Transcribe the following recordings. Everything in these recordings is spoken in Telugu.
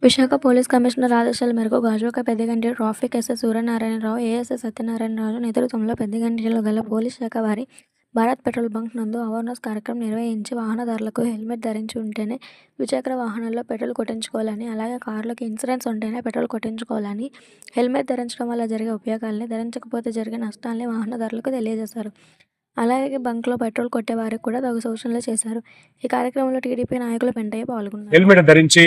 విశాఖ పోలీస్ కమిషనర్ ఆదేశాల మేరకు Gajuwaka Peddiganti traffic SI Suryanarayanarao, ASI Satyanarayanaraju నేతృత్వంలో పెద్దిగంటిలో గల పోలీస్ శాఖ వారి భారత్ పెట్రోల్ బంక్ నందు అవేర్నెస్ కార్యక్రమం నిర్వహించి వాహనదారులకు హెల్మెట్ ధరించి ఉంటేనే ద్విచక్ర వాహనాల్లో పెట్రోల్ కొట్టించుకోవాలని, అలాగే కార్లకు ఇన్సూరెన్స్ ఉంటేనే పెట్రోల్ కొట్టించుకోవాలని, హెల్మెట్ ధరించడం వల్ల జరిగే ఉపయోగాల్ని, ధరించకపోతే జరిగే నష్టాల్ని వాహనదారులకు తెలియజేశారు. అలాగే బంక్లో పెట్రోల్ కొట్టే వారికి కూడా తగు సూచనలు చేశారు. ఈ కార్యక్రమంలో టీడీపీ నాయకులు పెంటయ్య పాల్గొన్నారు. హెల్మెట్ ధరించి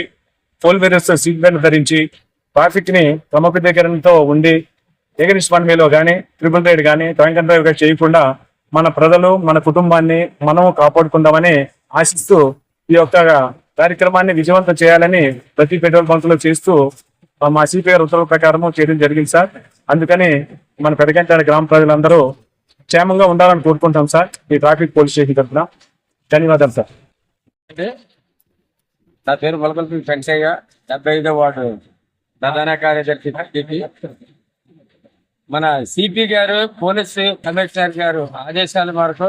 ఫోల్ వేరియస్ సీట్ బెల్ట్ ధరించి ట్రాఫిక్ ని క్రమబద్ధీకరణతో ఉండి ఎగనిస్ట్ వన్ వేలో కానీ ట్రిపుల్ రైడ్ కానీ డ్రంక్ అండ్ డ్రైవ్ చేయకుండా మన ప్రజలు మన కుటుంబాన్ని మనము కాపాడుకుందామని ఆశిస్తూ ఈ యొక్క కార్యక్రమాన్ని విజయవంతం చేయాలని ప్రతి పెట్రోల్ బంక్ లో చేస్తూ మా సిపి గారి ఉత్తర్వుల ప్రకారం చేయడం జరిగింది సార్. అందుకని మన పెదగంటాడ గ్రామ ప్రజలందరూ క్షేమంగా ఉండాలని కోరుకుంటాం సార్. ఈ ట్రాఫిక్ పోలీస్ స్టేషన్ తరఫున ధన్యవాదాలు సార్. నా పేరు మొలకల్పి పెంచయ్య, 75వ వార్డు ప్రధాన కార్యదర్శి. మన సిపి గారు, పోలీసు కమిషనర్ గారు ఆదేశాల మేరకు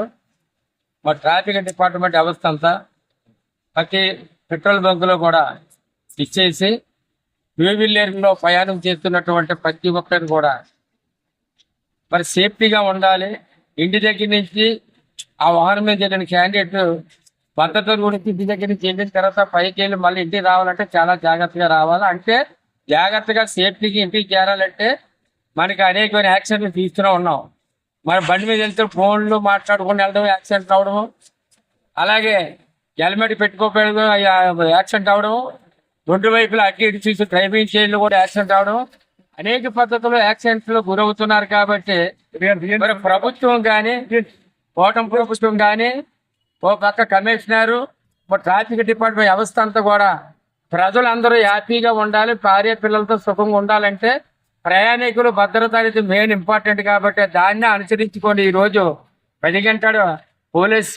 మా ట్రాఫిక్ డిపార్ట్మెంట్ వ్యవస్థ అంతా ప్రతి పెట్రోల్ బంకులో కూడా ఇచ్చేసి టూ వీలర్లో ప్రయాణం చేస్తున్నటువంటి ప్రతి ఒక్కరు కూడా మరి సేఫ్టీగా ఉండాలి. ఇంటి దగ్గర నుంచి ఆ వాహనం మీద జరిగిన క్యాండిడేట్ భద్రత గురించి ఇంటి దగ్గర నుంచి వెళ్ళిన తర్వాత పైకి వెళ్ళి మళ్ళీ ఇంటికి రావాలంటే చాలా జాగ్రత్తగా రావాలి. అంటే జాగ్రత్తగా సేఫ్టీకి ఇంటికి చేరాలంటే మనకి అనేకమైన యాక్సిడెంట్లు తీస్తూనే ఉన్నాం. మన బండి మీద వెళ్తే ఫోన్లు మాట్లాడుకుని వెళ్ళడం యాక్సిడెంట్ అవడము, అలాగే హెల్మెట్ పెట్టుకోకపోవడం యాక్సిడెంట్ అవడం, రెండు వైపులా అట్టి ఇటు చూసి డ్రైవింగ్ చేయడం కూడా యాక్సిడెంట్ అవడం, అనేక పద్ధతుల్లో యాక్సిడెంట్లు గురవుతున్నారు. కాబట్టి మరి ప్రభుత్వం కానీ, కూటమి ప్రభుత్వం కానీ, ఓ పక్క కమిషనరు, ట్రాఫిక్ డిపార్ట్మెంట్ వ్యవస్థ అంతా కూడా ప్రజలందరూ హ్యాపీగా ఉండాలి, భార్య పిల్లలతో సుఖంగా ఉండాలంటే ప్రయాణికులు భద్రత అనేది మెయిన్ ఇంపార్టెంట్. కాబట్టి దాన్ని అనుసరించుకొని ఈరోజు పెద్దిగంటాడ పోలీస్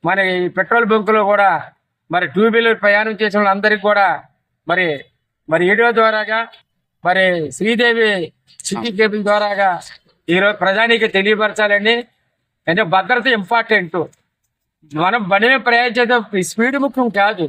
మన ఈ పెట్రోల్ బంకులో కూడా మరి టూ వీలర్ ప్రయాణం చేసిన వాళ్ళందరికీ కూడా మరి వీడియో ద్వారాగా మరి శ్రీదేవి సిటీ కేబుల్ ద్వారాగా ఈరోజు ప్రజానికి తెలియపరచాలండి. అంటే భద్రత ఇంపార్టెంట్. మనం బండి మీద ప్రయాణం చేసే స్పీడ్ ముఖ్యం కాదు.